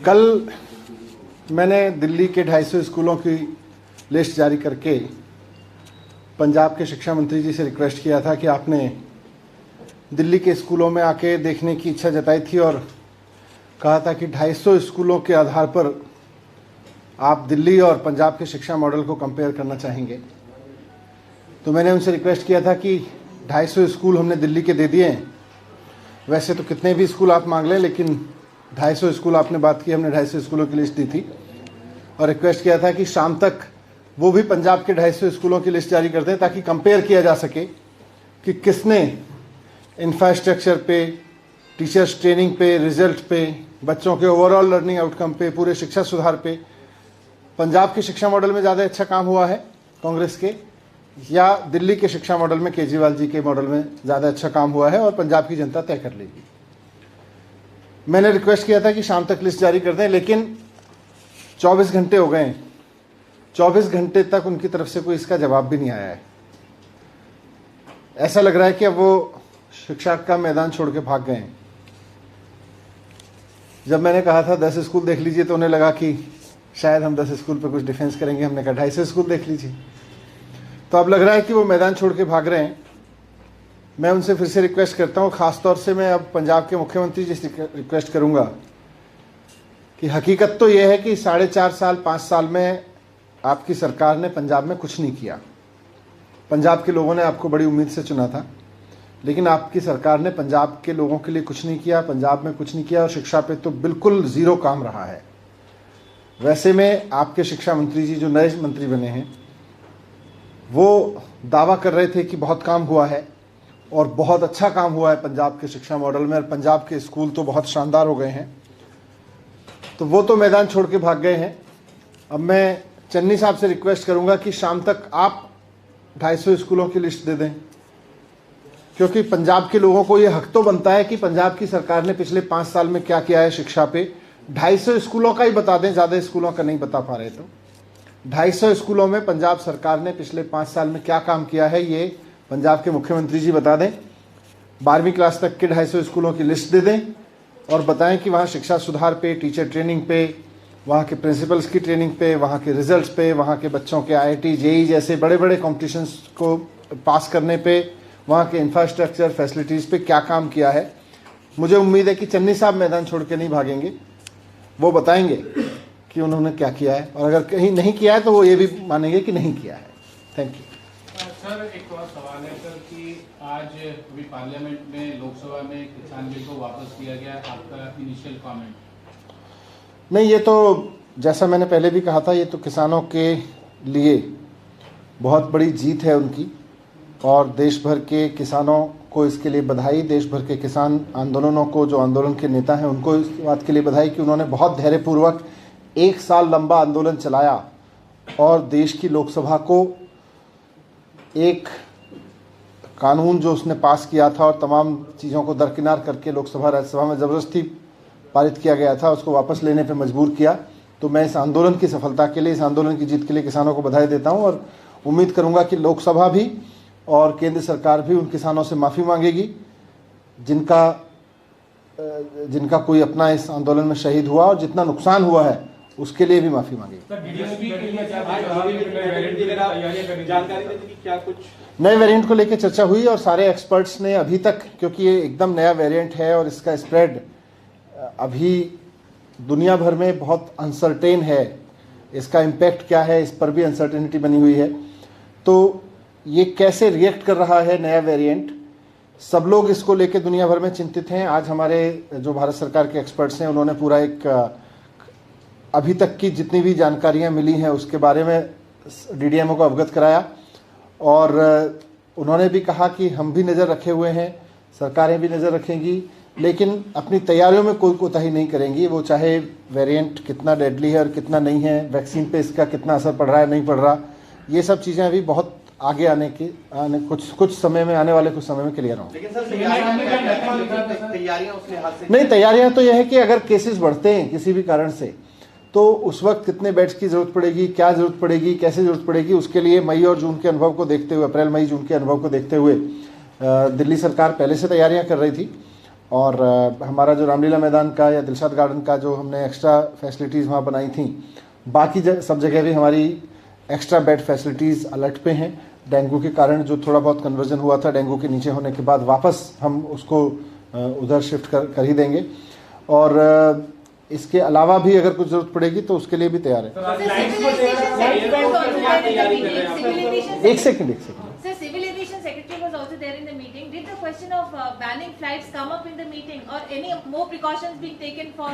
कल मैंने दिल्ली के 250 स्कूलों की लिस्ट जारी करके पंजाब के शिक्षा मंत्री जी से रिक्वेस्ट किया था कि आपने दिल्ली के स्कूलों में आके देखने की इच्छा जताई थी और कहा था कि 250 स्कूलों के आधार पर आप दिल्ली और पंजाब के शिक्षा मॉडल को कंपेयर करना चाहेंगे। तो मैंने उनसे रिक्वेस्ट किया था कि 250 स्कूल हमने दिल्ली के दे दिए हैं। वैसे तो कितने भी स्कूल आप मांग लें, लेकिन 250 स्कूल आपने बात की, हमने 250 स्कूलों की लिस्ट दी थी और रिक्वेस्ट किया था कि शाम तक वो भी पंजाब के 250 स्कूलों की लिस्ट जारी कर दें ताकि कंपेयर किया जा सके कि किसने इंफ्रास्ट्रक्चर पे, टीचर्स ट्रेनिंग पे, रिजल्ट पे, बच्चों के ओवरऑल लर्निंग आउटकम पे, पूरे शिक्षा सुधार पे पंजाब के शिक्षा मॉडल में ज़्यादा अच्छा काम हुआ है कांग्रेस के, या दिल्ली के शिक्षा मॉडल में केजरीवाल जी के मॉडल में ज़्यादा अच्छा काम हुआ है, और पंजाब की जनता तय कर लेगी। मैंने रिक्वेस्ट किया था कि शाम तक लिस्ट जारी कर दें, लेकिन 24 घंटे हो गए हैं। 24 घंटे तक उनकी तरफ से कोई इसका जवाब भी नहीं आया है। ऐसा लग रहा है कि अब वो शिक्षा का मैदान छोड़ के भाग गए हैं। जब मैंने कहा था 10 स्कूल देख लीजिए तो उन्हें लगा कि शायद हम 10 स्कूल पर कुछ डिफेंस करेंगे। हमने कहा 250 स्कूल देख लीजिए। तो अब लग रहा है कि वो मैदान छोड़ के भाग रहे हैं। मैं उनसे फिर से रिक्वेस्ट करता हूँ, ख़ासतौर से मैं अब पंजाब के मुख्यमंत्री जी से रिक्वेस्ट करूँगा कि हकीकत तो ये है कि 4.5 साल 5 साल में आपकी सरकार ने पंजाब में कुछ नहीं किया। पंजाब के लोगों ने आपको बड़ी उम्मीद से चुना था, लेकिन आपकी सरकार ने पंजाब के लोगों के लिए कुछ नहीं किया, पंजाब में कुछ नहीं किया, और शिक्षा पे तो बिल्कुल ज़ीरो काम रहा है। वैसे में आपके शिक्षा मंत्री जी जो नए मंत्री बने हैं वो दावा कर रहे थे कि बहुत काम हुआ है और बहुत अच्छा काम हुआ है पंजाब के शिक्षा मॉडल में, और पंजाब के स्कूल तो बहुत शानदार हो गए हैं। तो वो तो मैदान छोड़ के भाग गए हैं। अब मैं चन्नी साहब से रिक्वेस्ट करूंगा कि शाम तक आप 250 स्कूलों की लिस्ट दे दें, क्योंकि पंजाब के लोगों को ये हक तो बनता है कि पंजाब की सरकार ने पिछले 5 साल में क्या किया है शिक्षा पे। 250 स्कूलों का ही बता दें, ज़्यादा स्कूलों का नहीं बता पा रहे तो 250 स्कूलों में पंजाब सरकार ने पिछले 5 साल में क्या काम किया है ये पंजाब के मुख्यमंत्री जी बता दें। 12वीं क्लास तक के 250 स्कूलों की लिस्ट दे दें और बताएं कि वहाँ शिक्षा सुधार पे, टीचर ट्रेनिंग पे, वहाँ के प्रिंसिपल्स की ट्रेनिंग पे, वहाँ के रिजल्ट्स पे, वहाँ के बच्चों के IIT JEE जैसे बड़े बड़े कॉम्पिटिशन्स को पास करने पे, वहाँ के इंफ्रास्ट्रक्चर फैसिलिटीज़ पे क्या काम किया है। मुझे उम्मीद है कि चन्नी साहब मैदान छोड़ के नहीं भागेंगे, वो बताएंगे कि उन्होंने क्या किया है, और अगर कहीं नहीं किया है तो वो ये भी मानेंगे कि नहीं किया है। Thank you. सर, एक और सवाल है सर कि आज अभी पार्लियामेंट में, लोकसभा में किसान बिल को वापस लिया गया, आपका इनिशियल कमेंट? नहीं, ये तो जैसा मैंने पहले भी कहा था, ये तो किसानों के लिए बहुत बड़ी जीत है उनकी, और देश भर के किसानों को इसके लिए बधाई। देश भर के किसान आंदोलनों को, जो आंदोलन के नेता हैं, उनको इस बात के लिए बधाई कि उन्होंने बहुत धैर्यपूर्वक 1 साल लंबा आंदोलन चलाया और देश की लोकसभा को एक कानून जो उसने पास किया था और तमाम चीज़ों को दरकिनार करके लोकसभा राज्यसभा में ज़बरदस्ती पारित किया गया था, उसको वापस लेने पे मजबूर किया। तो मैं इस आंदोलन की सफलता के लिए, इस आंदोलन की जीत के लिए किसानों को बधाई देता हूं, और उम्मीद करूंगा कि लोकसभा भी और केंद्र सरकार भी उन किसानों से माफ़ी मांगेगी जिनका कोई अपना इस आंदोलन में शहीद हुआ, और जितना नुकसान हुआ है उसके लिए भी माफ़ी मांगेगी। नए वेरिएंट को लेकर चर्चा हुई और सारे एक्सपर्ट्स ने अभी तक, क्योंकि ये एकदम नया वेरिएंट है और इसका स्प्रेड अभी दुनिया भर में बहुत अनसर्टेन है, इसका इम्पैक्ट क्या है इस पर भी अनसर्टेनिटी बनी हुई है। तो ये कैसे रिएक्ट कर रहा है नया वेरिएंट, सब लोग इसको लेकर दुनिया भर में चिंतित हैं। आज हमारे जो भारत सरकार के एक्सपर्ट्स हैं उन्होंने पूरा एक अभी तक की जितनी भी जानकारियां मिली हैं उसके बारे में DDMO को अवगत कराया, और उन्होंने भी कहा कि हम भी नज़र रखे हुए हैं, सरकारें भी नज़र रखेंगी, लेकिन अपनी तैयारियों में कोई कोताही नहीं करेंगी। वो चाहे वेरिएंट कितना डेडली है और कितना नहीं है, वैक्सीन पे इसका कितना असर पड़ रहा है नहीं पड़ रहा, ये सब चीज़ें अभी बहुत आगे कुछ समय में, आने वाले कुछ समय में क्लियर हों। लेकिन सर तैयारियां उस लिहाज से नहीं, तैयारियां तो यह है कि अगर केसेस बढ़ते हैं किसी भी कारण से तो उस वक्त कितने बेड्स की जरूरत पड़ेगी, क्या जरूरत पड़ेगी, कैसे जरूरत पड़ेगी, उसके लिए मई और जून के अनुभव को देखते हुए, अप्रैल मई जून के अनुभव को देखते हुए दिल्ली सरकार पहले से तैयारियां कर रही थी। और हमारा जो रामलीला मैदान का या दिलशाद गार्डन का जो हमने एक्स्ट्रा फैसिलिटीज़ वहाँ बनाई थी, बाकी सब जगह भी हमारी एक्स्ट्रा बेड फैसिलिटीज़ अलर्ट पे हैं। डेंगू के कारण जो थोड़ा बहुत कन्वर्जन हुआ था डेंगू के नीचे होने के बाद, वापस हम उसको उधर शिफ्ट कर ही देंगे। और इसके अलावा भी अगर कुछ जरूरत पड़ेगी तो उसके लिए भी तैयार है। एक second Sir, Civil Aviation Secretary was also there in the meeting. Did the question of banning flights come up in the meeting, or any more precautions being taken for